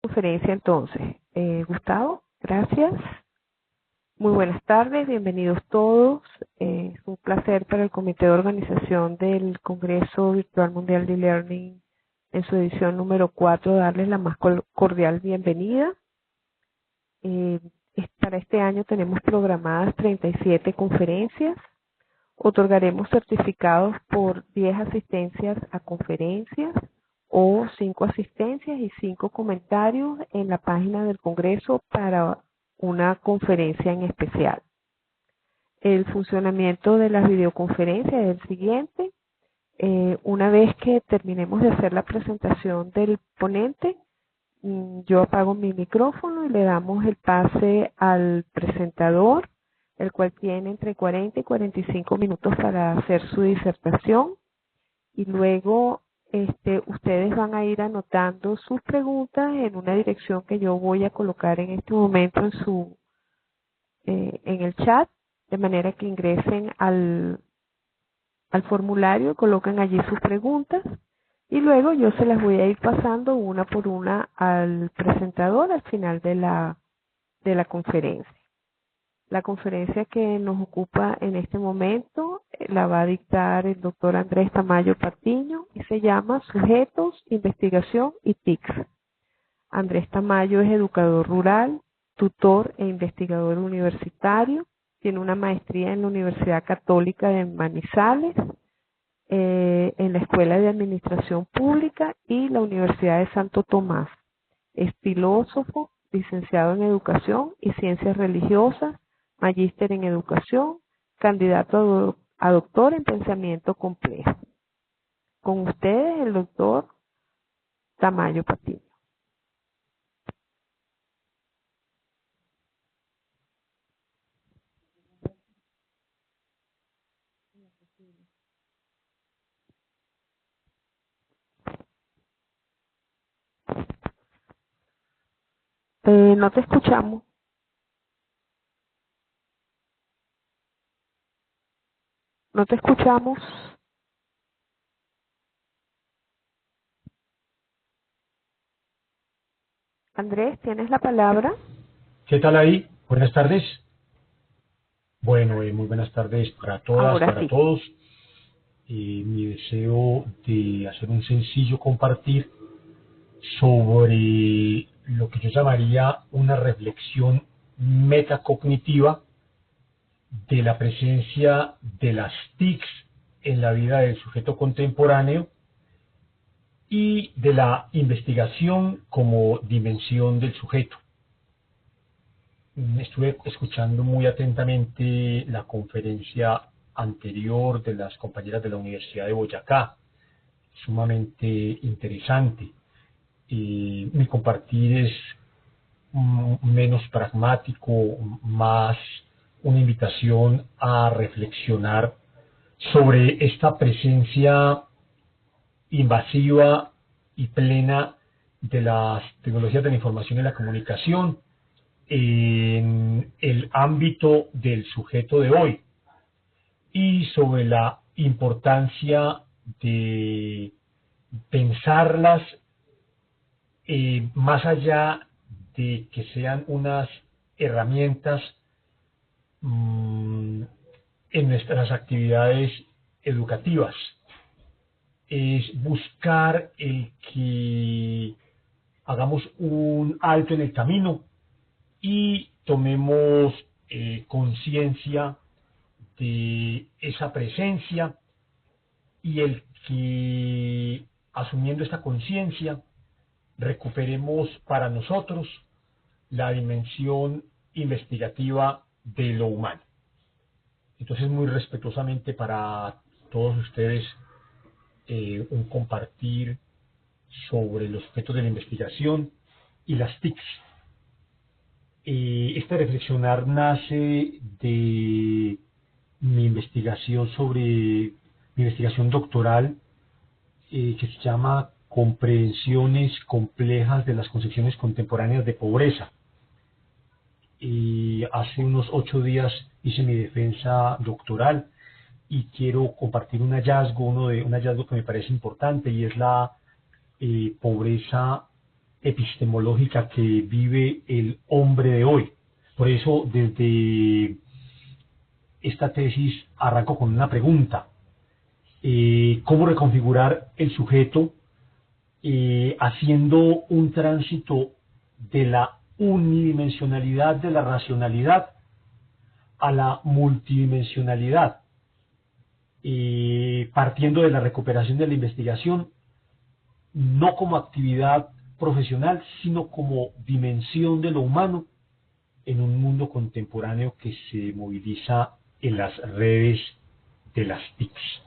Conferencia entonces. Gustavo, gracias. Muy buenas tardes, bienvenidos todos. Es un placer para el Comité de Organización del Congreso Virtual Mundial de Learning en su edición número 4 darles la más cordial bienvenida. Para este año tenemos programadas 37 conferencias. Otorgaremos certificados por 10 asistencias a conferencias o 5 asistencias y 5 comentarios en la página del Congreso para una conferencia en especial. El funcionamiento de las videoconferencias es el siguiente. Una vez que terminemos de hacer la presentación del ponente, yo apago mi micrófono y le damos el pase al presentador, el cual tiene entre 40 y 45 minutos para hacer su disertación. Y luego ustedes van a ir anotando sus preguntas en una dirección que yo voy a colocar en este momento en el chat, de manera que ingresen al formulario y coloquen allí sus preguntas. Y luego yo se las voy a ir pasando una por una al presentador al final de la conferencia. La conferencia que nos ocupa en este momento la va a dictar el doctor Andrés Tamayo Patiño y se llama Sujetos, Investigación y TICs. Andrés Tamayo es educador rural, tutor e investigador universitario. Tiene una maestría en la Universidad Católica de Manizales, en la Escuela de Administración Pública y la Universidad de Santo Tomás. Es filósofo, licenciado en Educación y Ciencias Religiosas, magíster en Educación, candidato a doctor en Pensamiento Complejo. Con ustedes, el doctor Tamayo Patiño. No te escuchamos. No te escuchamos. Andrés, ¿tienes la palabra? ¿Qué tal ahí? Buenas tardes. Bueno, muy buenas tardes para todas, Ahora para sí. todos. Mi deseo de hacer un sencillo compartir sobre lo que yo llamaría una reflexión metacognitiva de la presencia de las TICs en la vida del sujeto contemporáneo y de la investigación como dimensión del sujeto. Estuve escuchando muy atentamente la conferencia anterior de las compañeras de la Universidad de Boyacá, sumamente interesante. Mi compartir es menos pragmático, más una invitación a reflexionar sobre esta presencia invasiva y plena de las tecnologías de la información y la comunicación en el ámbito del sujeto de hoy y sobre la importancia de pensarlas más allá de que sean unas herramientas en nuestras actividades educativas. Es buscar el que hagamos un alto en el camino y tomemos conciencia de esa presencia y el que asumiendo esta conciencia recuperemos para nosotros la dimensión investigativa de lo humano. Entonces, muy respetuosamente para todos ustedes, un compartir sobre los aspectos de la investigación y las TICs. Este reflexionar nace de mi investigación mi investigación doctoral, que se llama Comprensiones complejas de las concepciones contemporáneas de pobreza. Hace unos 8 días hice mi defensa doctoral y quiero compartir un hallazgo que me parece importante, y es la pobreza epistemológica que vive el hombre de hoy. Por eso, desde esta tesis arranco con una pregunta. ¿Cómo reconfigurar el sujeto haciendo un tránsito de la unidimensionalidad de la racionalidad a la multidimensionalidad, partiendo de la recuperación de la investigación, no como actividad profesional, sino como dimensión de lo humano en un mundo contemporáneo que se moviliza en las redes de las TICs?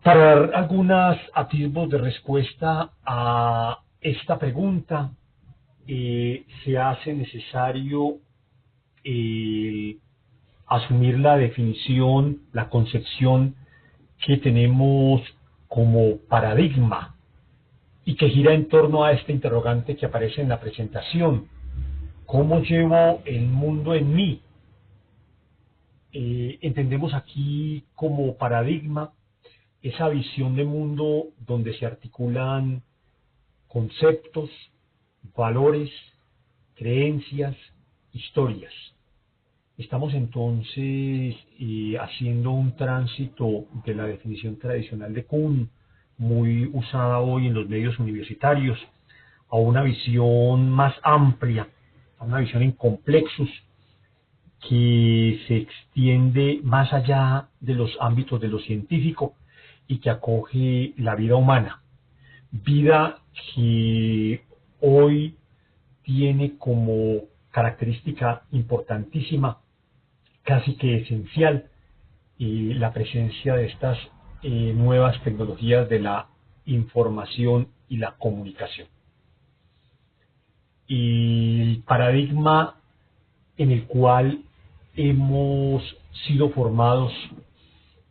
Para dar algunos atisbos de respuesta a esta pregunta, se hace necesario asumir la definición, la concepción que tenemos como paradigma y que gira en torno a este interrogante que aparece en la presentación. ¿Cómo llevo el mundo en mí? Entendemos aquí como paradigma esa visión de mundo donde se articulan conceptos, valores, creencias, historias. Estamos entonces haciendo un tránsito de la definición tradicional de Kuhn, muy usada hoy en los medios universitarios, a una visión más amplia, a una visión en complexos que se extiende más allá de los ámbitos de lo científico y que acoge la vida humana. Vida que hoy tiene como característica importantísima, casi que esencial, la presencia de estas nuevas tecnologías de la información y la comunicación. Y el paradigma en el cual hemos sido formados,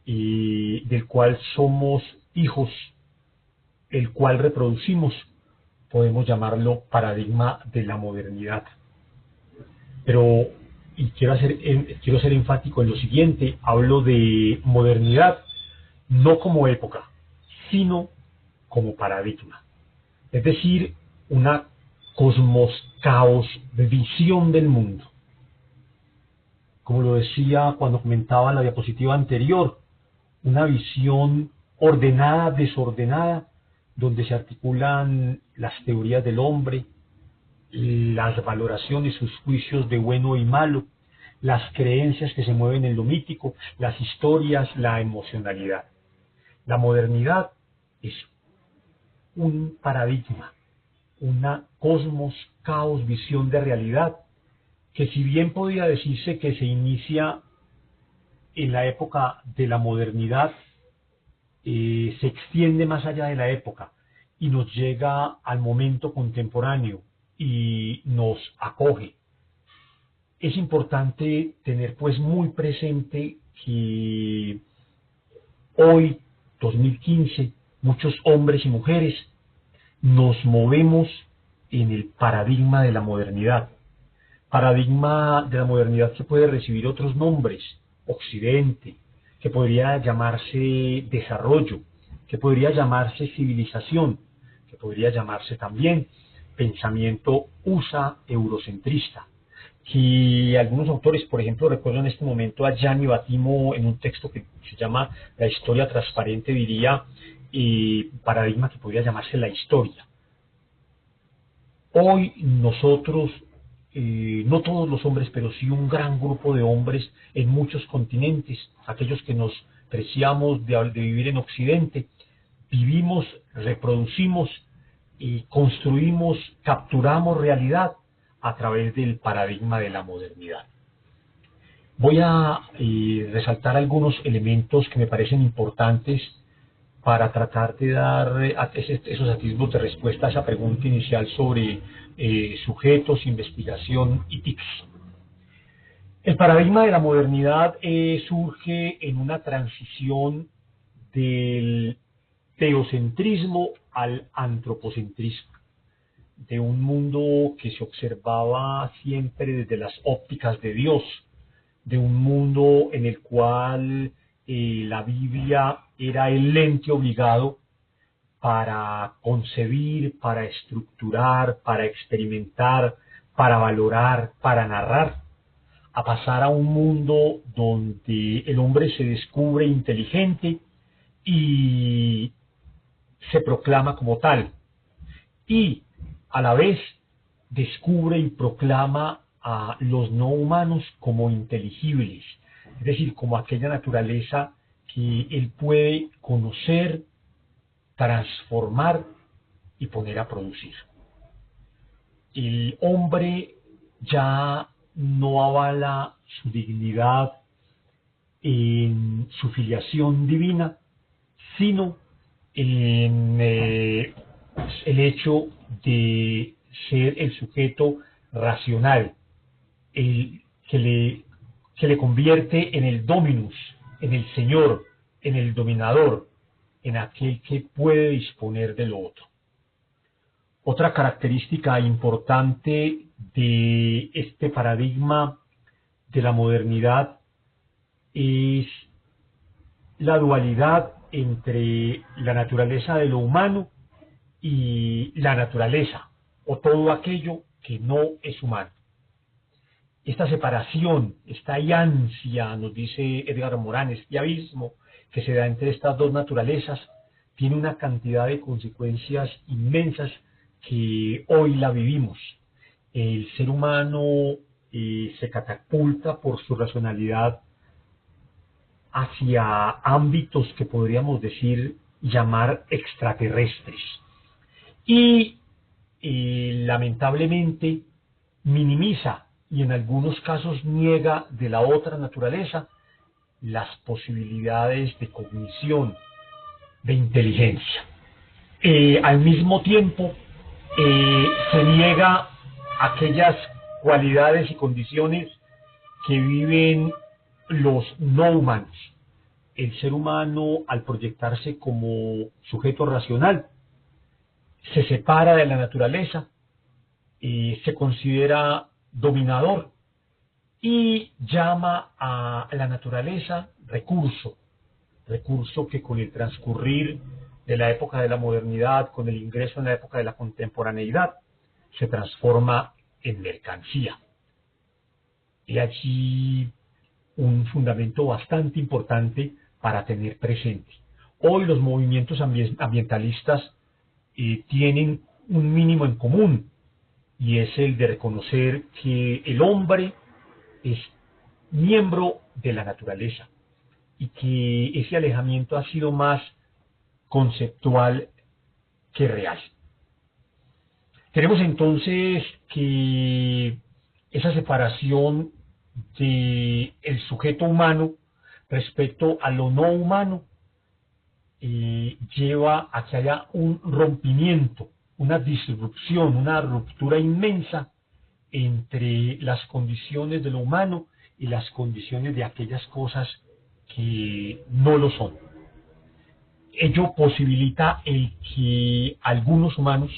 del cual somos hijos, el cual reproducimos, podemos llamarlo paradigma de la modernidad. Pero, y quiero ser enfático en lo siguiente, hablo de modernidad no como época, sino como paradigma. Es decir, una cosmos caos de visión del mundo. Como lo decía cuando comentaba la diapositiva anterior, una visión ordenada, desordenada, donde se articulan las teorías del hombre, las valoraciones, sus juicios de bueno y malo, las creencias que se mueven en lo mítico, las historias, la emocionalidad. La modernidad es un paradigma, una cosmos, caos, visión de realidad, que si bien podría decirse que se inicia en la época de la modernidad, se extiende más allá de la época y nos llega al momento contemporáneo y nos acoge. Es importante tener pues muy presente que hoy, 2015, muchos hombres y mujeres nos movemos en el paradigma de la modernidad. Paradigma de la modernidad que puede recibir otros nombres: Occidente, que podría llamarse desarrollo, que podría llamarse civilización, que podría llamarse también pensamiento USA eurocentrista. Que algunos autores, por ejemplo, recuerdo en este momento a Gianni Battimo en un texto que se llama La historia transparente, diría paradigma que podría llamarse la historia. Hoy nosotros, no todos los hombres, pero sí un gran grupo de hombres en muchos continentes, aquellos que nos preciamos de vivir en Occidente, vivimos, reproducimos y construimos, capturamos realidad a través del paradigma de la modernidad. Voy a resaltar algunos elementos que me parecen importantes para tratar de dar esos atisbos de respuesta a esa pregunta inicial sobre sujetos, investigación y TICs. El paradigma de la modernidad surge en una transición del teocentrismo al antropocentrismo, de un mundo que se observaba siempre desde las ópticas de Dios, de un mundo en el cual la Biblia era el lente obligado para concebir, para estructurar, para experimentar, para valorar, para narrar, a pasar a un mundo donde el hombre se descubre inteligente y se proclama como tal, y a la vez descubre y proclama a los no humanos como inteligibles, es decir, como aquella naturaleza que él puede conocer, transformar y poner a producir. El hombre ya no avala su dignidad en su filiación divina, sino en el hecho de ser el sujeto racional, el que le convierte en el dominus, en el señor, en el dominador, en aquel que puede disponer de lo otro. Otra característica importante de este paradigma de la modernidad es la dualidad entre la naturaleza de lo humano y la naturaleza, o todo aquello que no es humano. Esta separación, esta ansia, nos dice Edgar Morán, este abismo que se da entre estas dos naturalezas, tiene una cantidad de consecuencias inmensas que hoy la vivimos. El ser humano se catapulta por su racionalidad hacia ámbitos que podríamos decir llamar extraterrestres. Y lamentablemente minimiza y en algunos casos niega de la otra naturaleza las posibilidades de cognición, de inteligencia. Al mismo tiempo se niega aquellas cualidades y condiciones que viven los no humanos. El ser humano, al proyectarse como sujeto racional, se separa de la naturaleza y se considera dominador y llama a la naturaleza recurso que con el transcurrir de la época de la modernidad, con el ingreso en la época de la contemporaneidad, se transforma en mercancía. Y allí un fundamento bastante importante para tener presente. Hoy los movimientos ambientalistas tienen un mínimo en común, y es el de reconocer que el hombre es miembro de la naturaleza y que ese alejamiento ha sido más conceptual que real. Tenemos entonces que esa separación del sujeto humano respecto a lo no humano lleva a que haya un rompimiento, una disrupción, una ruptura inmensa entre las condiciones de lo humano y las condiciones de aquellas cosas que no lo son. Ello posibilita el que algunos humanos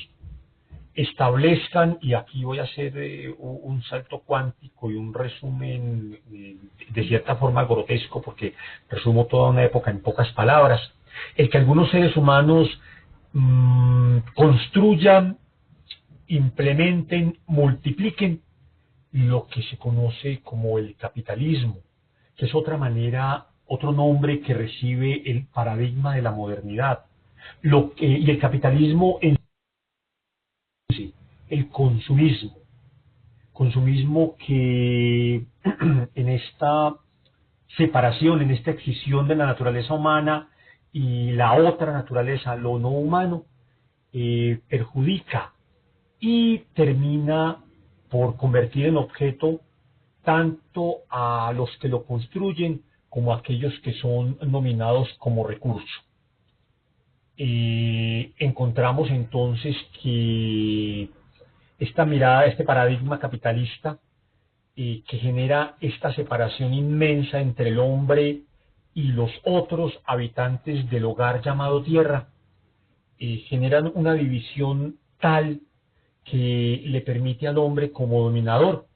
establezcan, y aquí voy a hacer un salto cuántico y un resumen de cierta forma grotesco, porque resumo toda una época en pocas palabras, el que algunos seres humanos construyan, implementen, multipliquen lo que se conoce como el capitalismo, que es otra manera, otro nombre que recibe el paradigma de la modernidad. Y el capitalismo en sí, el consumismo que en esta separación, en esta escisión de la naturaleza humana y la otra naturaleza, lo no humano, perjudica y termina por convertir en objeto tanto a los que lo construyen como a aquellos que son nominados como recurso. Encontramos entonces que esta mirada, este paradigma capitalista que genera esta separación inmensa entre el hombre y los otros habitantes del hogar llamado tierra, generan una división tal que le permite al hombre como dominador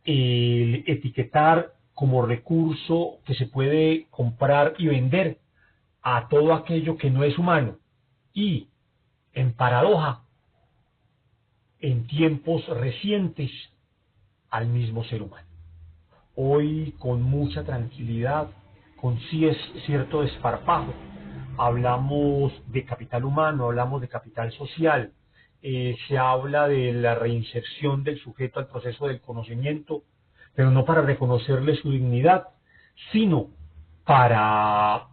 el etiquetar como recurso que se puede comprar y vender a todo aquello que no es humano y, en paradoja, en tiempos recientes, al mismo ser humano. Hoy, con mucha tranquilidad, con cierto desparpajo, hablamos de capital humano, hablamos de capital social, se habla de la reinserción del sujeto al proceso del conocimiento, pero no para reconocerle su dignidad, sino para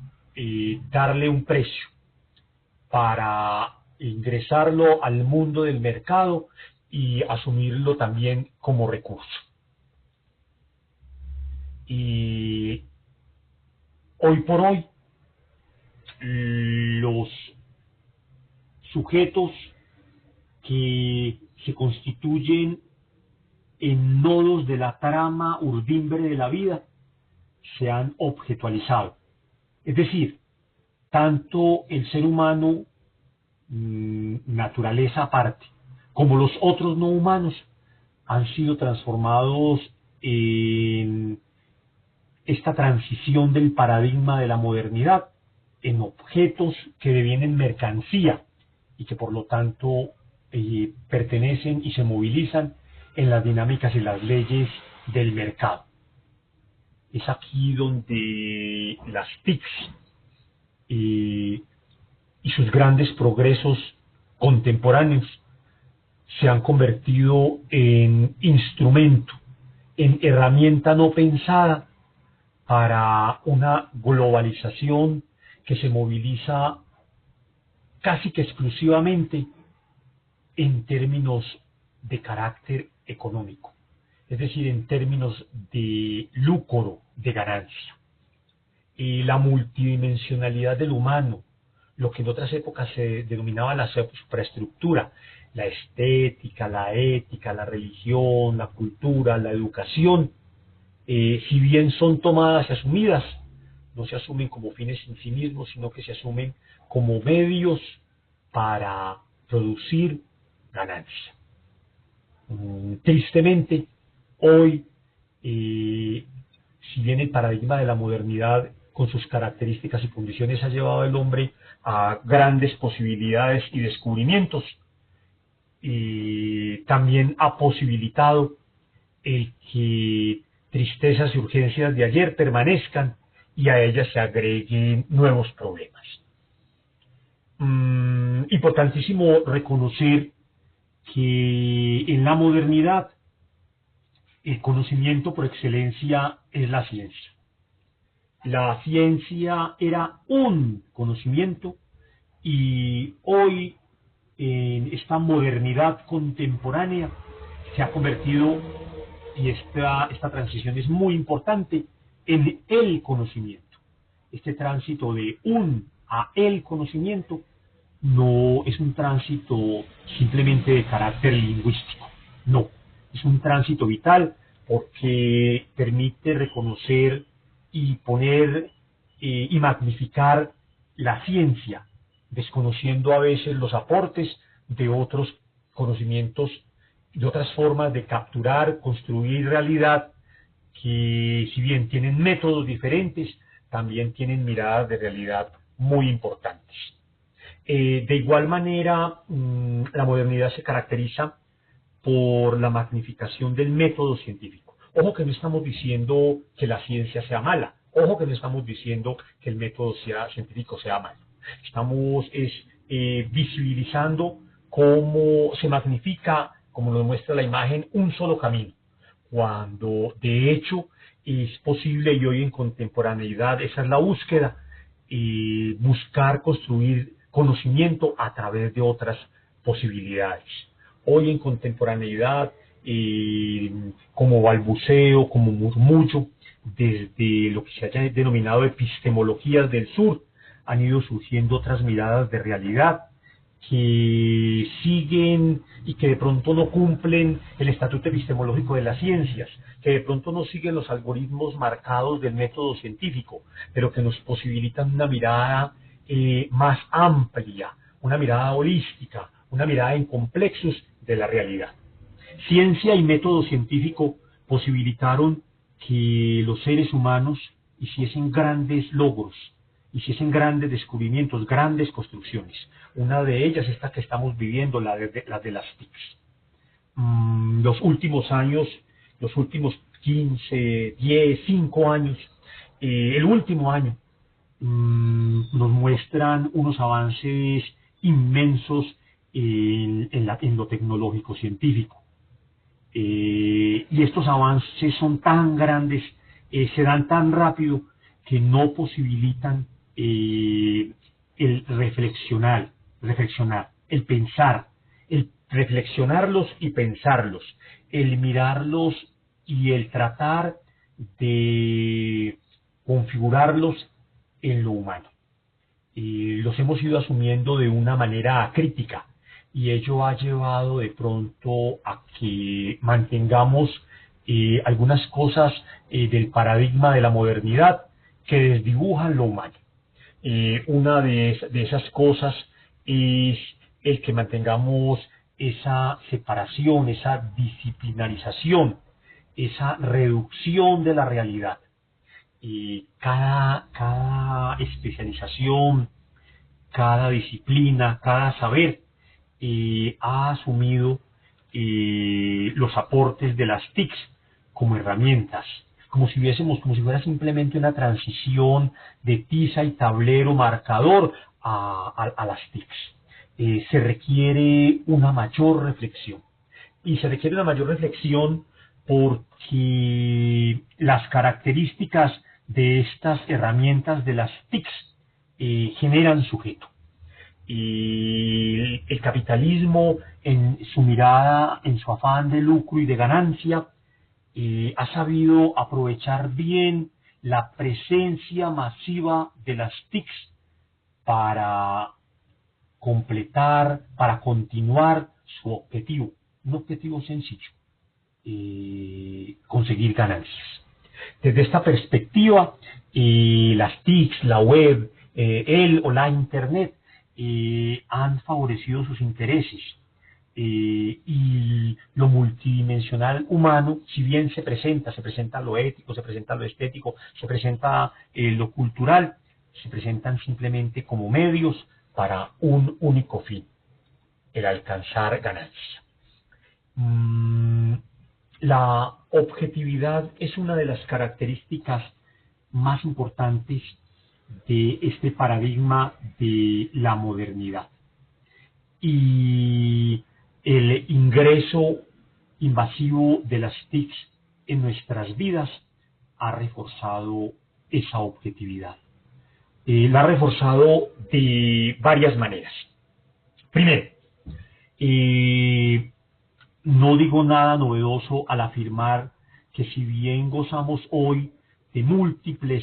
darle un precio, para ingresarlo al mundo del mercado y asumirlo también como recurso. Y hoy por hoy, los sujetos que se constituyen en nodos de la trama urdimbre de la vida se han objetualizado. Es decir, tanto el ser humano, naturaleza aparte, como los otros no humanos, han sido transformados en esta transición del paradigma de la modernidad en objetos que devienen mercancía y que por lo tanto pertenecen y se movilizan en las dinámicas y las leyes del mercado. Es aquí donde las TICs y sus grandes progresos contemporáneos se han convertido en instrumento, en herramienta no pensada para una globalización que se moviliza casi que exclusivamente en términos de carácter económico, es decir, en términos de lucro, de ganancia. Y la multidimensionalidad del humano, lo que en otras épocas se denominaba la supraestructura, la estética, la ética, la religión, la cultura, la educación, si bien son tomadas y asumidas, no se asumen como fines en sí mismos, sino que se asumen como medios para producir ganancia. Tristemente, hoy, si bien el paradigma de la modernidad con sus características y condiciones ha llevado al hombre a grandes posibilidades y descubrimientos, y también ha posibilitado el que tristezas y urgencias de ayer permanezcan y a ellas se agreguen nuevos problemas. Importantísimo reconocer que en la modernidad el conocimiento por excelencia es la ciencia. La ciencia era un conocimiento y hoy en esta modernidad contemporánea se ha convertido, y esta transición es muy importante, en el conocimiento. Este tránsito de un a el conocimiento no es un tránsito simplemente de carácter lingüístico, no, es un tránsito vital porque permite reconocer y poner y magnificar la ciencia, desconociendo a veces los aportes de otros conocimientos, de otras formas de capturar, construir realidad, que si bien tienen métodos diferentes, también tienen miradas de realidad muy importantes. De igual manera, la modernidad se caracteriza por la magnificación del método científico. Ojo que no estamos diciendo que la ciencia sea mala, ojo que no estamos diciendo que el método científico sea malo. Estamos visibilizando cómo se magnifica, como nos muestra la imagen, un solo camino, cuando de hecho es posible, y hoy en contemporaneidad esa es la búsqueda, buscar construir conocimiento a través de otras posibilidades. Hoy en contemporaneidad, como balbuceo, como murmullo, desde lo que se haya denominado epistemologías del sur, han ido surgiendo otras miradas de realidad que siguen y que de pronto no cumplen el estatuto epistemológico de las ciencias, que de pronto no siguen los algoritmos marcados del método científico, pero que nos posibilitan una mirada más amplia, una mirada holística, una mirada en complexos de la realidad. Ciencia y método científico posibilitaron que los seres humanos hiciesen grandes logros, hiciesen grandes descubrimientos, grandes construcciones. Una de ellas, esta que estamos viviendo, la de las TICs. Los últimos años, los últimos 15, 10, 5 años, el último año, nos muestran unos avances inmensos en lo tecnológico científico. Y estos avances son tan grandes, se dan tan rápido, que no posibilitan el reflexionar, el pensar, el reflexionarlos y pensarlos, el mirarlos y el tratar de configurarlos en lo humano. Los hemos ido asumiendo de una manera crítica, y ello ha llevado de pronto a que mantengamos algunas cosas del paradigma de la modernidad que desdibujan lo humano. Una de esas cosas es el que mantengamos esa separación, esa disciplinarización, esa reducción de la realidad. Cada especialización, cada disciplina, cada saber ha asumido los aportes de las TICs como herramientas, como si fuera simplemente una transición de tiza y tablero marcador a las TICs. Se requiere una mayor reflexión, y se requiere una mayor reflexión porque las características de estas herramientas de las TICs generan sujeto. Y el capitalismo, en su mirada, en su afán de lucro y de ganancia, ha sabido aprovechar bien la presencia masiva de las TICs para completar, para continuar su objetivo, un objetivo sencillo: conseguir ganancias. Desde esta perspectiva, las TICs, la web, el o la Internet han favorecido sus intereses, y lo multidimensional humano, si bien se presenta lo ético, se presenta lo estético, se presenta lo cultural, se presentan simplemente como medios para un único fin: el alcanzar ganancia. La objetividad es una de las características más importantes de este paradigma de la modernidad, y el ingreso invasivo de las TICs en nuestras vidas ha reforzado esa objetividad. La ha reforzado de varias maneras. Primero, no digo nada novedoso al afirmar que, si bien gozamos hoy de múltiples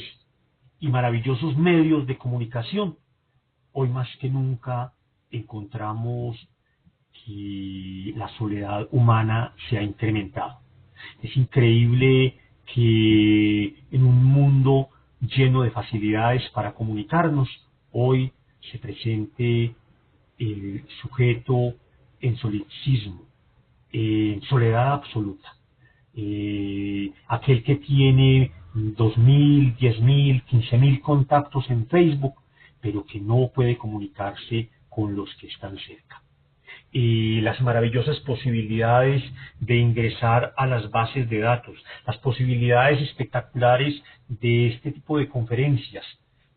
y maravillosos medios de comunicación, hoy más que nunca encontramos que la soledad humana se ha incrementado. Es increíble que en un mundo lleno de facilidades para comunicarnos, hoy se presente el sujeto en solipsismo, en soledad absoluta. Aquel que tiene 2.000, 10.000, 15.000 contactos en Facebook, pero que no puede comunicarse con los que están cerca. Las maravillosas posibilidades de ingresar a las bases de datos, las posibilidades espectaculares de este tipo de conferencias,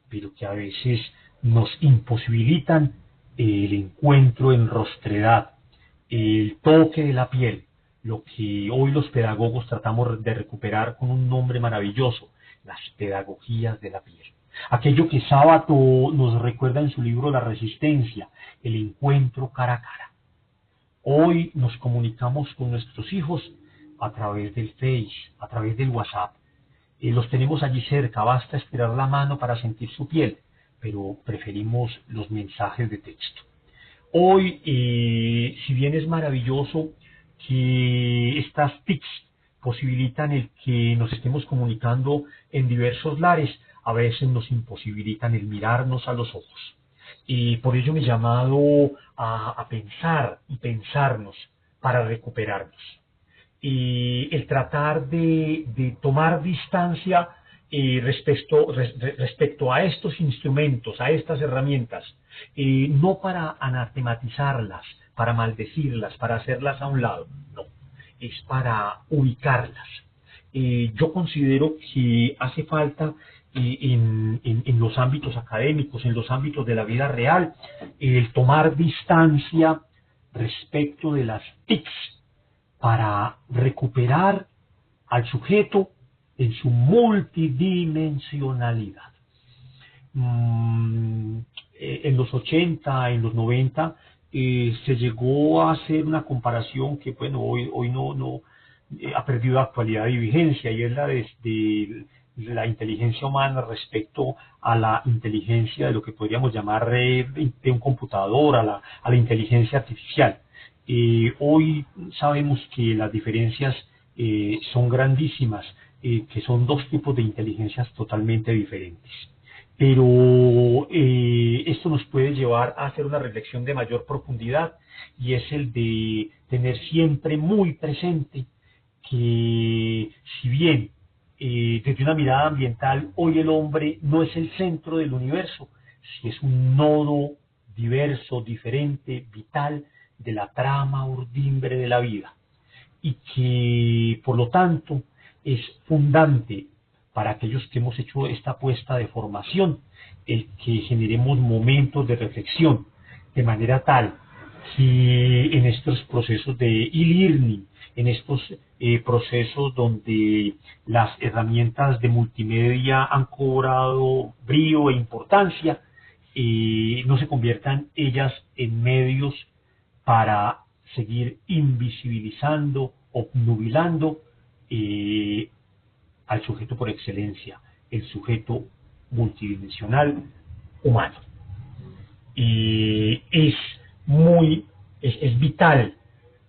pero que a veces nos imposibilitan el encuentro en rostredad, el toque de la piel, lo que hoy los pedagogos tratamos de recuperar con un nombre maravilloso: las pedagogías de la piel. Aquello que Sábato nos recuerda en su libro La Resistencia, el encuentro cara a cara. Hoy nos comunicamos con nuestros hijos a través del Face, a través del WhatsApp. Los tenemos allí cerca, basta estirar la mano para sentir su piel, pero preferimos los mensajes de texto. Hoy, si bien es maravilloso que estas TICs posibilitan el que nos estemos comunicando en diversos lares, a veces nos imposibilitan el mirarnos a los ojos. Y por ello me he llamado a pensar y pensarnos para recuperarnos. Y el tratar de tomar distancia respecto a estos instrumentos, a estas herramientas, no para anatematizarlas, para maldecirlas, para hacerlas a un lado, no, es para ubicarlas. Yo considero que hace falta en los ámbitos académicos, en los ámbitos de la vida real, el tomar distancia respecto de las TICs para recuperar al sujeto en su multidimensionalidad. En los 80, en los 90, se llegó a hacer una comparación que, bueno, hoy no ha perdido actualidad y vigencia, y es la de la inteligencia humana respecto a la inteligencia de lo que podríamos llamar de un computador, a la inteligencia artificial. Hoy sabemos que las diferencias son grandísimas, que son dos tipos de inteligencias totalmente diferentes. Pero esto nos puede llevar a hacer una reflexión de mayor profundidad, y es el de tener siempre muy presente que, si bien desde una mirada ambiental hoy el hombre no es el centro del universo, sí es un nodo diverso, diferente, vital de la trama urdimbre de la vida, y que por lo tanto es fundante para aquellos que hemos hecho esta apuesta de formación el que generemos momentos de reflexión, de manera tal que en estos procesos de e-learning, en estos procesos donde las herramientas de multimedia han cobrado brío e importancia, no se conviertan ellas en medios para seguir invisibilizando, obnubilando al sujeto por excelencia, el sujeto multidimensional humano. Es vital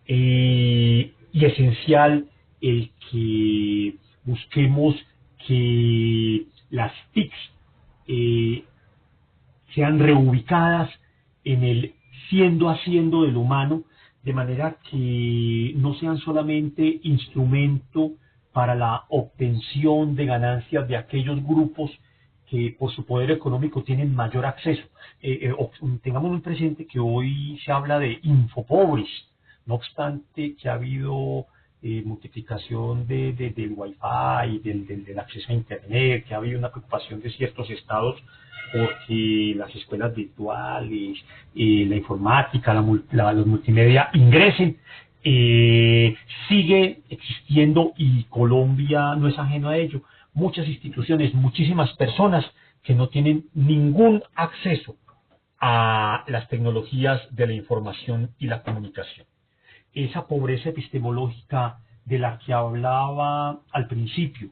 y esencial el que busquemos que las TICs sean reubicadas en el siendo haciendo del humano, de manera que no sean solamente instrumento para la obtención de ganancias de aquellos grupos que por su poder económico tienen mayor acceso. Tengamos muy presente que hoy se habla de infopobres, no obstante que ha habido multiplicación del wifi, del acceso a internet, que ha habido una preocupación de ciertos estados porque las escuelas virtuales, la informática, los multimedia ingresen. Sigue existiendo, y Colombia no es ajeno a ello, muchas instituciones, muchísimas personas que no tienen ningún acceso a las tecnologías de la información y la comunicación. Esa pobreza epistemológica de la que hablaba al principio,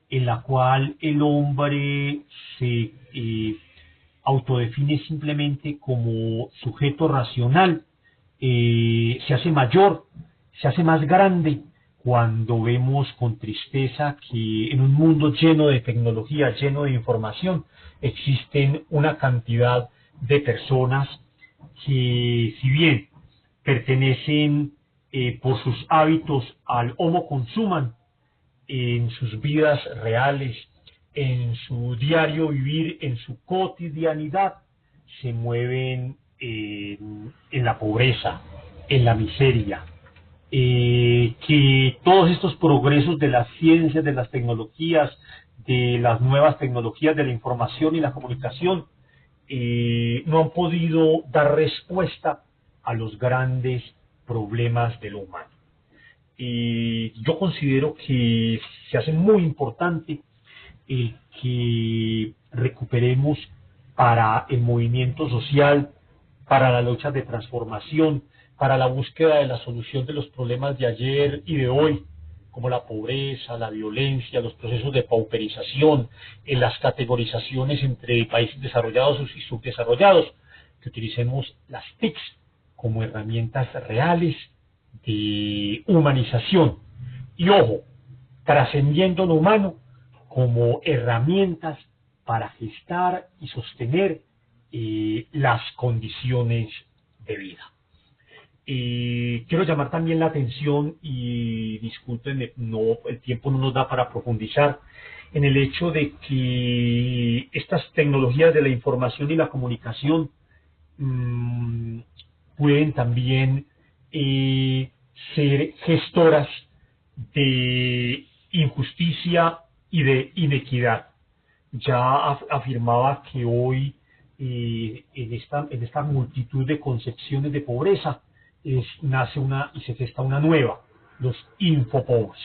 en la cual el hombre se autodefine simplemente como sujeto racional, se hace mayor, se hace más grande cuando vemos con tristeza que en un mundo lleno de tecnología, lleno de información, existen una cantidad de personas que, si bien pertenecen por sus hábitos al homo consumam, en sus vidas reales, en su diario vivir, en su cotidianidad, se mueven en la pobreza, en la miseria, que todos estos progresos de las ciencias, de las tecnologías, de las nuevas tecnologías de la información y la comunicación, no han podido dar respuesta a los grandes problemas de lo humano. Y yo considero que se hace muy importante el que recuperemos para el movimiento social, para la lucha de transformación, para la búsqueda de la solución de los problemas de ayer y de hoy, como la pobreza, la violencia, los procesos de pauperización, en las categorizaciones entre países desarrollados y subdesarrollados, que utilicemos las TICs como herramientas reales de humanización, y ojo, trascendiendo lo humano como herramientas para gestar y sostener las condiciones de vida. Quiero llamar también la atención y y disculpen, no, el tiempo no nos da para profundizar, en el hecho de que estas tecnologías de la información y la comunicación pueden también ser gestoras de injusticia y de inequidad. Ya afirmaba que hoy en esta multitud de concepciones de pobreza nace y se gesta una nueva, los infopobres.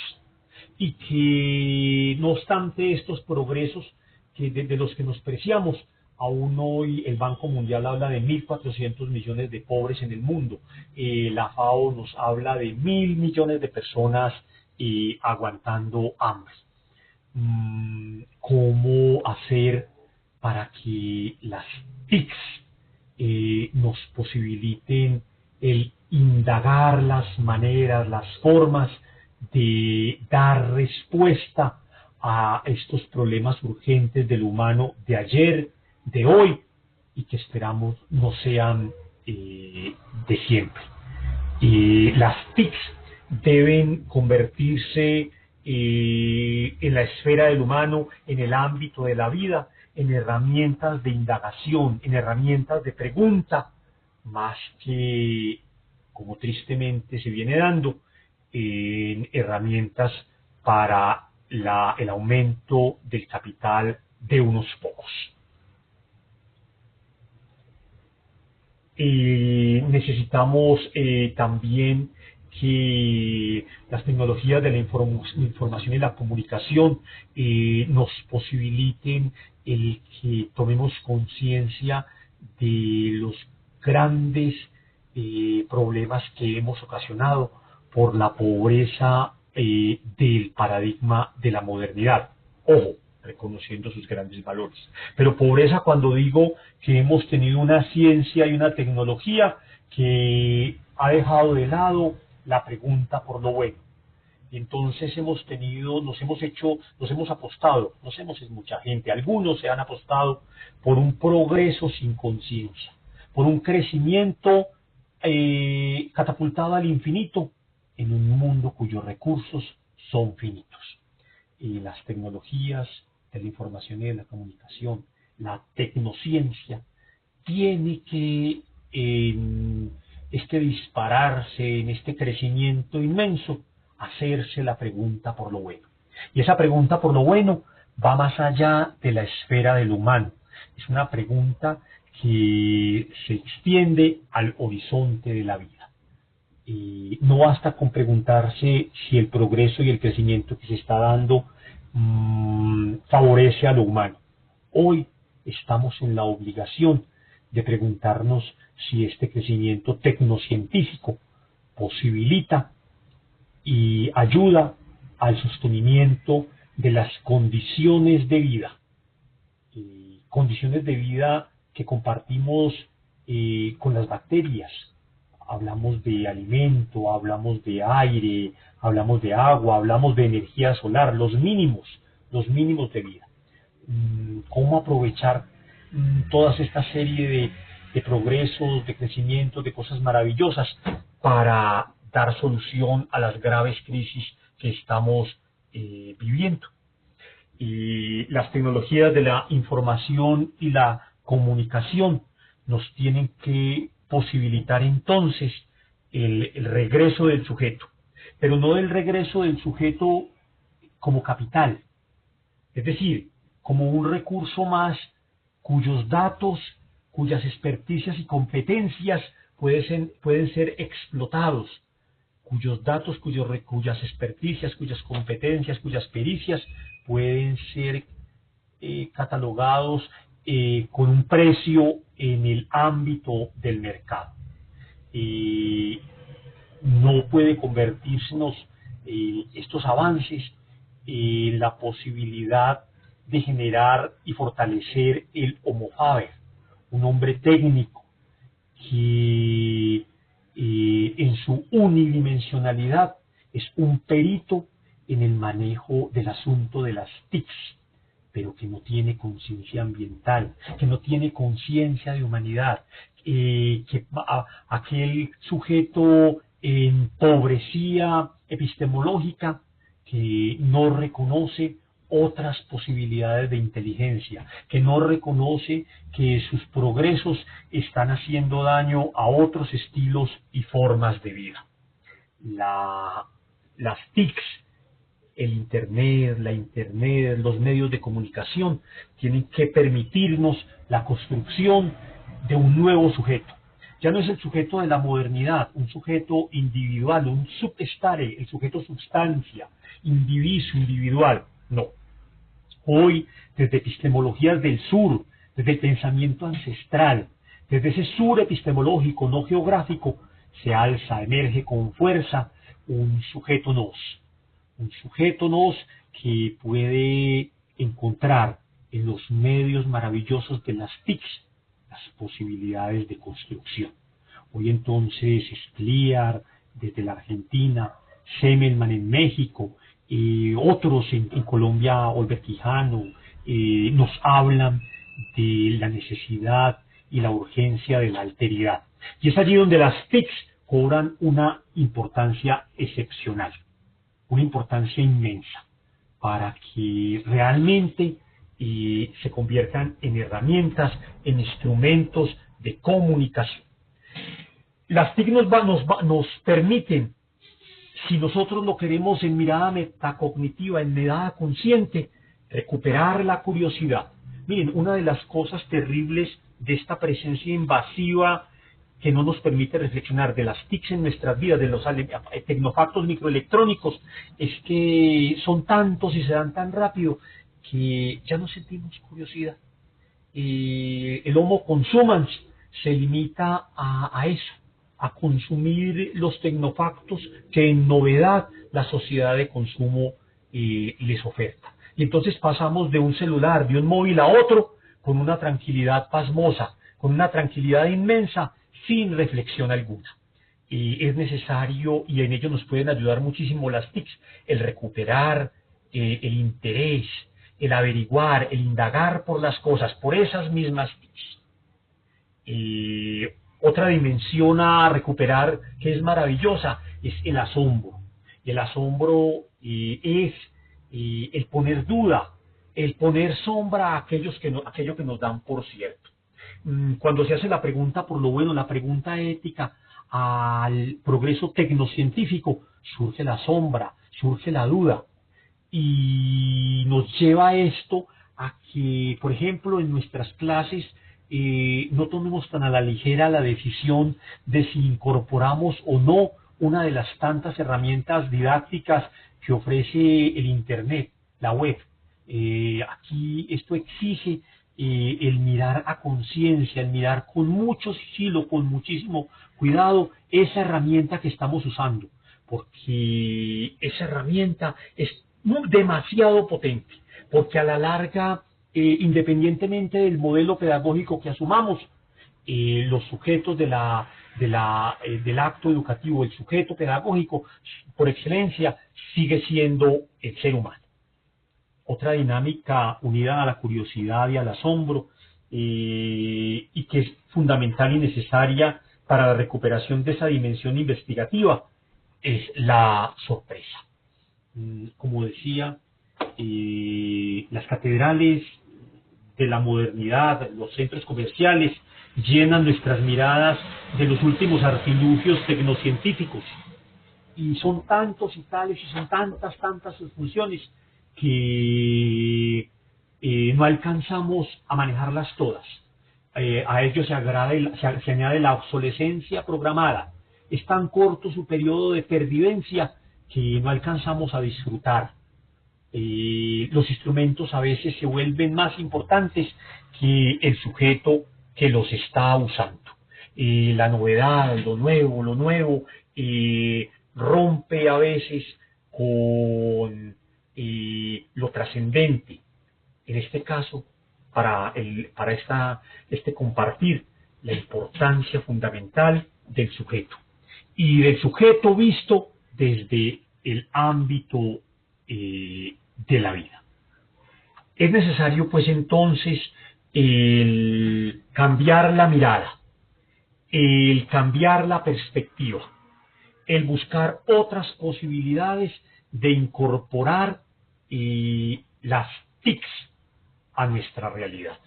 Y que no obstante estos progresos de los que nos preciamos, aún hoy el Banco Mundial habla de 1.400 millones de pobres en el mundo. La FAO nos habla de 1.000 millones de personas aguantando hambre. ¿Cómo hacer para que las TICs nos posibiliten el indagar las maneras, las formas de dar respuesta a estos problemas urgentes del humano de ayer, de hoy, y que esperamos no sean de siempre? Las TICs deben convertirse en la esfera del humano, en el ámbito de la vida, en herramientas de indagación, en herramientas de pregunta, más que, como tristemente se viene dando, en herramientas para el aumento del capital de unos pocos. Necesitamos también que las tecnologías de la información y la comunicación nos posibiliten el que tomemos conciencia de los grandes problemas que hemos ocasionado por la pobreza del paradigma de la modernidad. Ojo, reconociendo sus grandes valores. Pero pobreza cuando digo que hemos tenido una ciencia y una tecnología que ha dejado de lado la pregunta por lo bueno. Y entonces es mucha gente, algunos se han apostado por un progreso sin conciencia, por un crecimiento catapultado al infinito en un mundo cuyos recursos son finitos. Y las tecnologías de la información y de la comunicación, la tecnociencia, tiene que dispararse, en este crecimiento inmenso, hacerse la pregunta por lo bueno. Y esa pregunta por lo bueno va más allá de la esfera del humano. Es una pregunta que se extiende al horizonte de la vida. No basta con preguntarse si el progreso y el crecimiento que se está dando favorece a lo humano. Hoy estamos en la obligación de preguntarnos si este crecimiento tecnocientífico posibilita y ayuda al sostenimiento de las condiciones de vida que compartimos con las bacterias. Hablamos de alimento, hablamos de aire, hablamos de agua, hablamos de energía solar, los mínimos de vida. ¿Cómo aprovechar toda esta serie de progresos, de crecimientos, de cosas maravillosas para dar solución a las graves crisis que estamos viviendo? Y las tecnologías de la información y la comunicación nos tienen que posibilitar entonces el regreso del sujeto, pero no el regreso del sujeto como capital, es decir, como un recurso más cuyos datos, cuyas experticias y competencias pueden ser explotados, cuyos datos, cuyas experticias, cuyas competencias, cuyas pericias pueden ser catalogados con un precio en el ámbito del mercado. No puede convertirnos estos avances en la posibilidad de generar y fortalecer el homo faber, un hombre técnico que en su unidimensionalidad es un perito en el manejo del asunto de las TICs, pero que no tiene conciencia ambiental, que no tiene conciencia de humanidad, aquel sujeto en pobrecía epistemológica que no reconoce otras posibilidades de inteligencia, que no reconoce que sus progresos están haciendo daño a otros estilos y formas de vida. Las TICs, el Internet, los medios de comunicación, tienen que permitirnos la construcción de un nuevo sujeto. Ya no es el sujeto de la modernidad, un sujeto individual, un subestare, el sujeto substancia, indiviso, individual. No. Hoy, desde epistemologías del sur, desde el pensamiento ancestral, desde ese sur epistemológico, no geográfico, se alza, emerge con fuerza un sujeto nos que puede encontrar en los medios maravillosos de las TICs las posibilidades de construcción. Hoy entonces Scliar desde la Argentina, Semmelman en México, otros en Colombia, Olver Quijano, nos hablan de la necesidad y la urgencia de la alteridad. Y es allí donde las TICs cobran una importancia excepcional, una importancia inmensa, para que realmente se conviertan en herramientas, en instrumentos de comunicación. Las TIC nos permiten, si nosotros lo queremos en mirada metacognitiva, en mirada consciente, recuperar la curiosidad. Miren, una de las cosas terribles de esta presencia invasiva que no nos permite reflexionar de las TICs en nuestras vidas, de los tecnofactos microelectrónicos, es que son tantos y se dan tan rápido que ya no sentimos curiosidad. El Homo consumans se limita a eso, a consumir los tecnofactos que en novedad la sociedad de consumo les oferta. Y entonces pasamos de un celular, de un móvil a otro, con una tranquilidad pasmosa, con una tranquilidad inmensa, sin reflexión alguna. Es necesario, y en ello nos pueden ayudar muchísimo las TICs, el recuperar el interés, el averiguar, el indagar por las cosas, por esas mismas TICs. Otra dimensión a recuperar que es maravillosa es el asombro. El asombro es el poner duda, el poner sombra a aquello que nos dan por cierto. Cuando se hace la pregunta por lo bueno, la pregunta ética al progreso tecnocientífico, surge la sombra, surge la duda. Y nos lleva esto a que, por ejemplo, en nuestras clases no tomemos tan a la ligera la decisión de si incorporamos o no una de las tantas herramientas didácticas que ofrece el Internet, la web. Aquí esto exige el mirar a conciencia, el mirar con mucho sigilo, con muchísimo cuidado esa herramienta que estamos usando, porque esa herramienta es demasiado potente, porque a la larga, independientemente del modelo pedagógico que asumamos, los sujetos del acto educativo, el sujeto pedagógico, por excelencia, sigue siendo el ser humano. Otra dinámica unida a la curiosidad y al asombro, y que es fundamental y necesaria para la recuperación de esa dimensión investigativa, es la sorpresa. Como decía, las catedrales de la modernidad, los centros comerciales, llenan nuestras miradas de los últimos artilugios tecnocientíficos. Y son tantos y tales, y son tantas sus funciones, que no alcanzamos a manejarlas todas. A ello se añade la obsolescencia programada. Es tan corto su periodo de pervivencia que no alcanzamos a disfrutar. Los instrumentos a veces se vuelven más importantes que el sujeto que los está usando. La novedad, lo nuevo, rompe a veces con lo trascendente. En este caso, para este compartir, la importancia fundamental del sujeto. Y del sujeto visto desde el ámbito de la vida. Es necesario pues entonces cambiar la mirada, el cambiar la perspectiva, el buscar otras posibilidades de incorporar las TICs a nuestra realidad.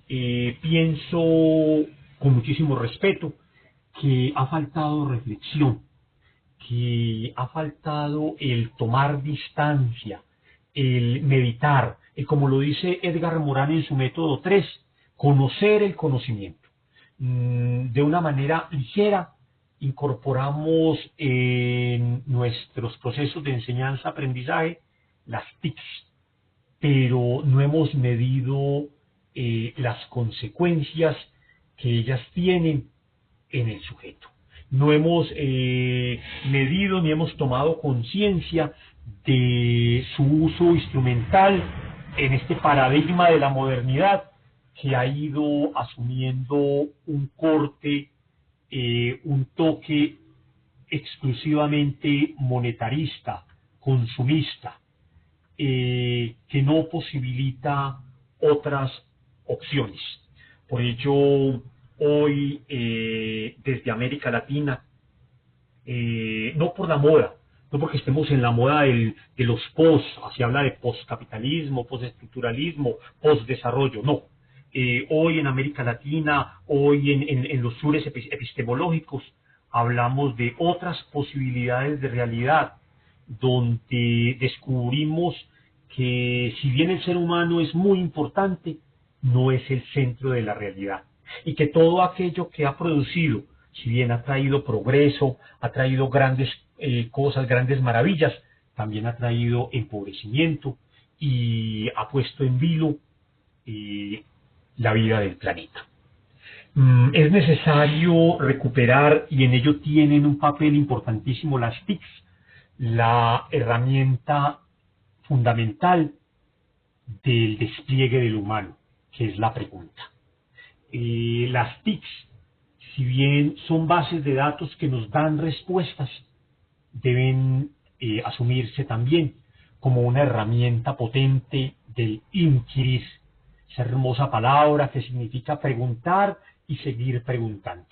Pienso con muchísimo respeto que ha faltado reflexión, que ha faltado el tomar distancia, el meditar, como lo dice Edgar Morin en su método 3, conocer el conocimiento. De una manera ligera incorporamos en nuestros procesos de enseñanza-aprendizaje las TICs, pero no hemos medido las consecuencias que ellas tienen en el sujeto. No hemos medido ni hemos tomado conciencia de su uso instrumental en este paradigma de la modernidad que ha ido asumiendo un corte, un toque exclusivamente monetarista, consumista, que no posibilita otras opciones. Por ello, hoy, desde América Latina, no por la moda, no porque estemos en la moda de los post, se habla de postcapitalismo, postestructuralismo, postdesarrollo, no. Hoy en América Latina, hoy en los sures epistemológicos, hablamos de otras posibilidades de realidad, donde descubrimos que si bien el ser humano es muy importante, no es el centro de la realidad. Y que todo aquello que ha producido, si bien ha traído progreso, ha traído grandes cosas, grandes maravillas, también ha traído empobrecimiento y ha puesto en vilo la vida del planeta. Es necesario recuperar, y en ello tienen un papel importantísimo las TICs, la herramienta fundamental del despliegue del humano, que es la pregunta. Las TICs, si bien son bases de datos que nos dan respuestas, deben asumirse también como una herramienta potente del inquirir, esa hermosa palabra que significa preguntar y seguir preguntando.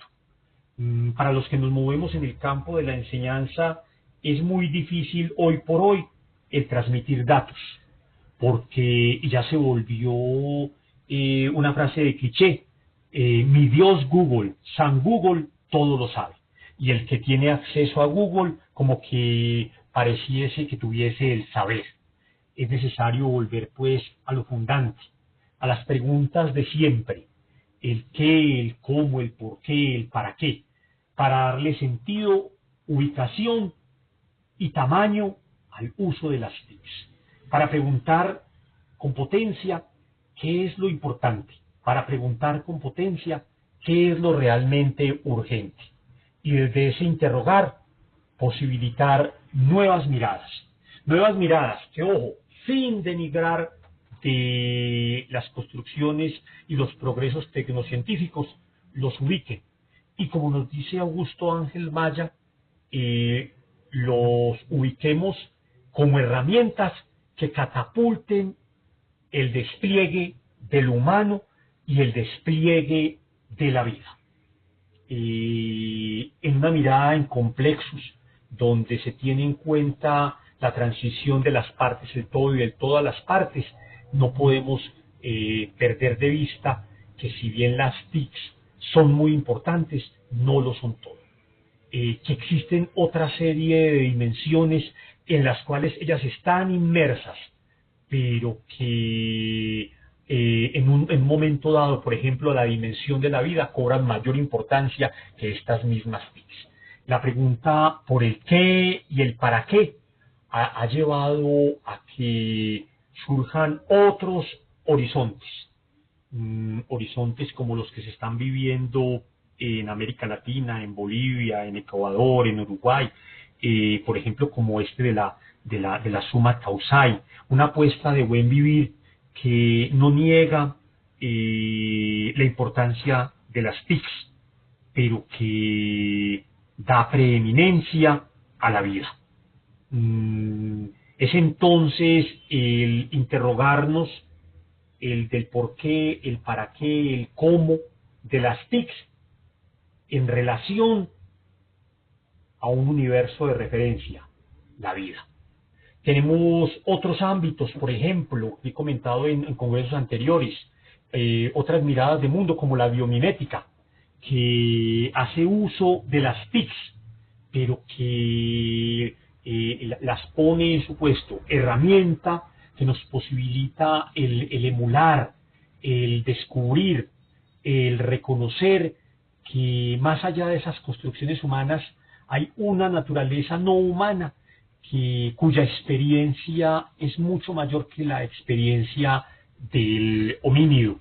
Para los que nos movemos en el campo de la enseñanza, es muy difícil hoy por hoy el transmitir datos, porque ya se volvió una frase de cliché. Mi Dios Google, San Google, todo lo sabe. Y el que tiene acceso a Google, como que pareciese que tuviese el saber. Es necesario volver pues a lo fundante, a las preguntas de siempre. El qué, el cómo, el por qué, el para qué. Para darle sentido, ubicación y tamaño al uso de las TICs. Para preguntar con potencia qué es lo importante. Para preguntar con potencia qué es lo realmente urgente. Y desde ese interrogar, posibilitar nuevas miradas. Nuevas miradas que, ojo, sin denigrar de las construcciones y los progresos tecnocientíficos, los ubiquen. Y como nos dice Augusto Ángel Maya, los ubiquemos como herramientas que catapulten el despliegue del humano y el despliegue de la vida. En una mirada en complexos, donde se tiene en cuenta la transición de las partes del todo y del todo a las partes, no podemos perder de vista que si bien las TICs son muy importantes, no lo son todo. Que existen otra serie de dimensiones en las cuales ellas están inmersas, pero que en un momento dado, por ejemplo, la dimensión de la vida cobran mayor importancia que estas mismas TICs. La pregunta por el qué y el para qué ha llevado a que surjan otros horizontes, horizontes como los que se están viviendo en América Latina, en Bolivia, en Ecuador, en Uruguay, por ejemplo, como este de la Summa Tausai, una apuesta de buen vivir que no niega la importancia de las TICs, pero que da preeminencia a la vida. Es entonces el interrogarnos, el del por qué, el para qué, el cómo de las TICs en relación a un universo de referencia, la vida. Tenemos otros ámbitos, por ejemplo, que he comentado en congresos anteriores, otras miradas de mundo como la biomimética, que hace uso de las TICs, pero que las pone en su puesto herramienta que nos posibilita el emular, el descubrir, el reconocer que más allá de esas construcciones humanas hay una naturaleza no humana cuya experiencia es mucho mayor que la experiencia del homínido.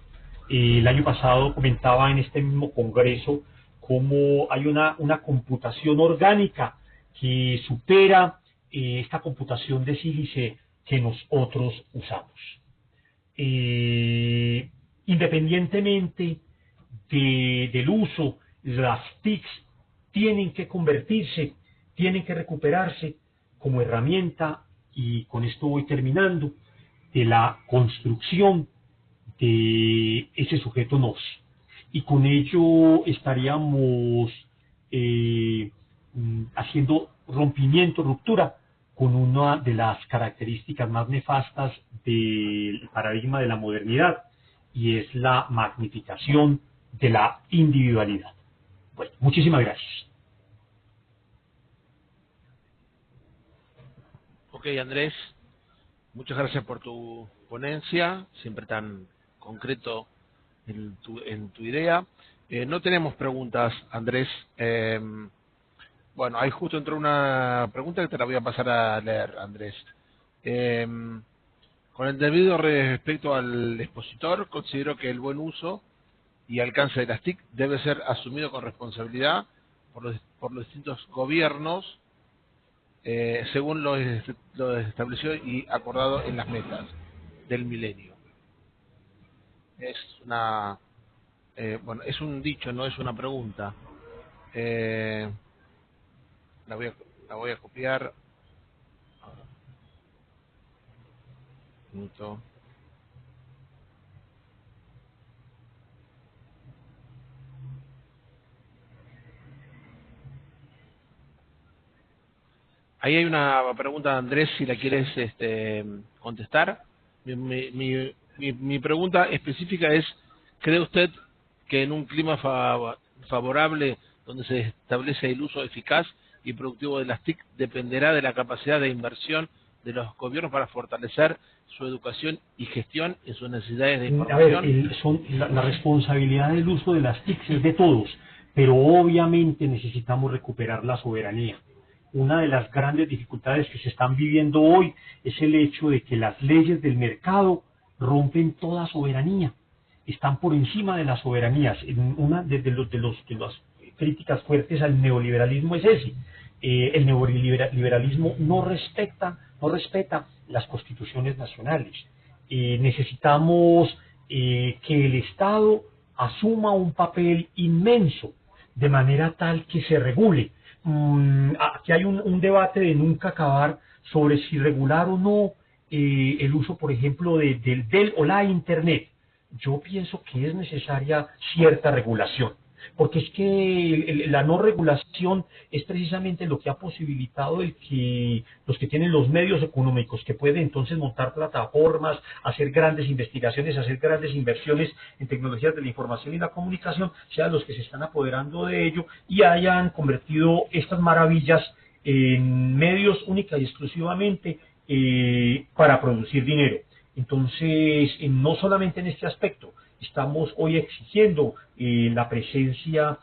El año pasado comentaba en este mismo congreso cómo hay una computación orgánica que supera esta computación de sílice que nosotros usamos. Independientemente del uso, las TICs tienen que convertirse, tienen que recuperarse como herramienta, y con esto voy terminando, de la construcción de ese sujeto nos. Y con ello estaríamos haciendo rompimiento, ruptura con una de las características más nefastas del paradigma de la modernidad, y es la magnificación de la individualidad. Bueno, muchísimas gracias. Ok, Andrés, muchas gracias por tu ponencia, siempre tan concreto en tu idea. No tenemos preguntas, Andrés. Bueno, ahí justo entró una pregunta que te la voy a pasar a leer, Andrés. Con el debido respecto al expositor, considero que el buen uso y alcance de las TIC debe ser asumido con responsabilidad por los distintos gobiernos, según lo establecido y acordado en las metas del milenio. Es una bueno, es un dicho, no es una pregunta. La voy a copiar. Un minuto. Ahí hay una pregunta de Andrés, si la quieres contestar. Mi pregunta específica es: ¿cree usted que en un clima favorable donde se establece el uso eficaz y productivo de las TIC dependerá de la capacidad de inversión de los gobiernos para fortalecer su educación y gestión en sus necesidades de información? A ver, la responsabilidad del uso de las TIC es de todos, pero obviamente necesitamos recuperar la soberanía. Una de las grandes dificultades que se están viviendo hoy es el hecho de que las leyes del mercado rompen toda soberanía, están por encima de las soberanías. Una de las críticas fuertes al neoliberalismo es ese. El neoliberalismo no respeta las constituciones nacionales. Necesitamos que el Estado asuma un papel inmenso, de manera tal que se regule. Aquí hay un debate de nunca acabar sobre si regular o no el uso, por ejemplo, del o la Internet. Yo pienso que es necesaria cierta regulación, porque es que la no regulación es precisamente lo que ha posibilitado el que los que tienen los medios económicos, que pueden entonces montar plataformas, hacer grandes investigaciones, hacer grandes inversiones en tecnologías de la información y la comunicación, sean los que se están apoderando de ello y hayan convertido estas maravillas en medios única y exclusivamente para producir dinero. Entonces, no solamente en este aspecto, estamos hoy exigiendo la presencia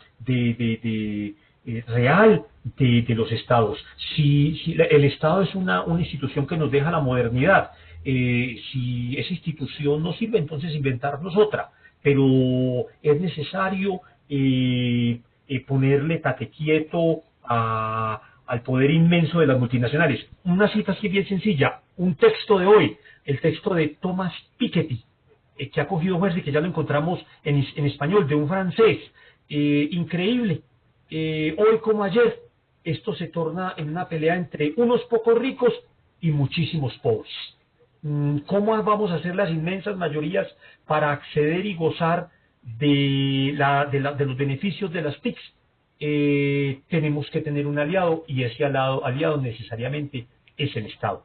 real de los estados. Si el Estado es una institución que nos deja la modernidad, si esa institución no sirve, entonces inventarnos otra. Pero es necesario ponerle tate quieto al poder inmenso de las multinacionales. Una cita así bien sencilla, un texto de hoy, el texto de Thomas Piketty, que ha cogido fuerza y que ya lo encontramos en español, de un francés. Increíble. Hoy como ayer, esto se torna en una pelea entre unos pocos ricos y muchísimos pobres. ¿Cómo vamos a hacer las inmensas mayorías para acceder y gozar de los beneficios de las TICs? tenemos que tener un aliado, y ese aliado necesariamente es el Estado.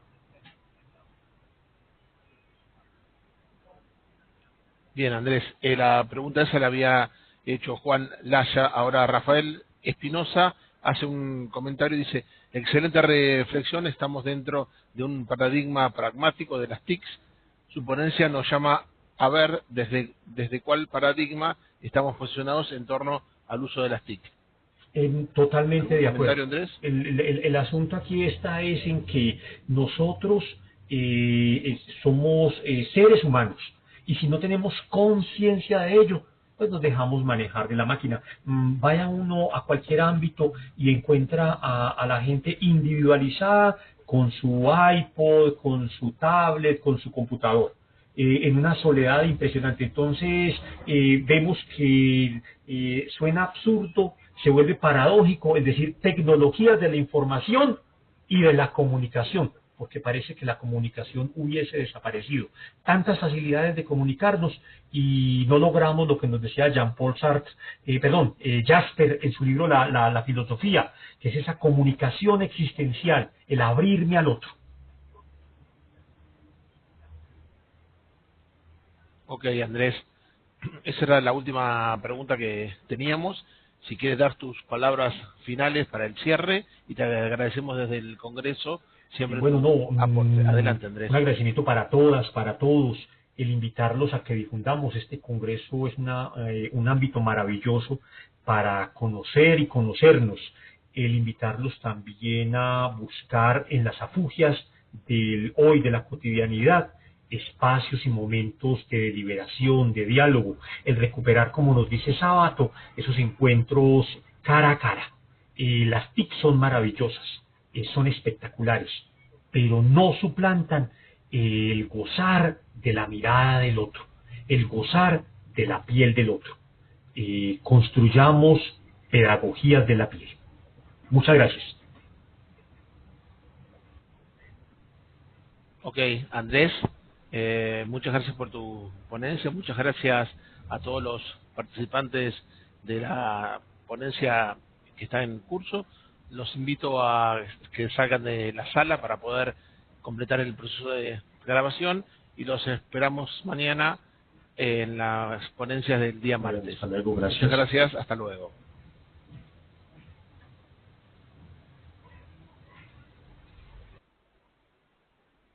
Bien, Andrés, la pregunta esa la había hecho Juan Laya. Ahora Rafael Espinosa hace un comentario y dice: excelente reflexión, estamos dentro de un paradigma pragmático de las TICs. Su ponencia nos llama a ver desde cuál paradigma estamos posicionados en torno al uso de las TIC. Totalmente de acuerdo. ¿Comentario, Andrés? El asunto aquí está es en que nosotros somos seres humanos, y si no tenemos conciencia de ello, pues nos dejamos manejar de la máquina. Vaya uno a cualquier ámbito y encuentra a la gente individualizada con su iPod, con su tablet, con su computador, en una soledad impresionante. Entonces vemos que suena absurdo, se vuelve paradójico, es decir, tecnologías de la información y de la comunicación, porque parece que la comunicación hubiese desaparecido. Tantas facilidades de comunicarnos y no logramos lo que nos decía Jean-Paul Sartre, Jasper en su libro la filosofía, que es esa comunicación existencial, el abrirme al otro. Ok, Andrés, esa era la última pregunta que teníamos. Si quieres dar tus palabras finales para el cierre, y te agradecemos desde el Congreso siempre tu aporte. Adelante, Andrés. Un agradecimiento para todas, para todos, el invitarlos a que difundamos este Congreso. Es un ámbito maravilloso para conocer y conocernos, el invitarlos también a buscar en las afugias del hoy, de la cotidianidad, espacios y momentos de deliberación, de diálogo, el recuperar, como nos dice Sabato, esos encuentros cara a cara. Las TIC son maravillosas, son espectaculares, pero no suplantan el gozar de la mirada del otro, el gozar de la piel del otro. Construyamos pedagogías de la piel. Muchas gracias. Ok, Andrés, muchas gracias por tu ponencia, muchas gracias a todos los participantes de la ponencia que está en curso. Los invito a que salgan de la sala para poder completar el proceso de grabación, y los esperamos mañana en las ponencias del día martes. Hasta luego, gracias. Muchas gracias, hasta luego.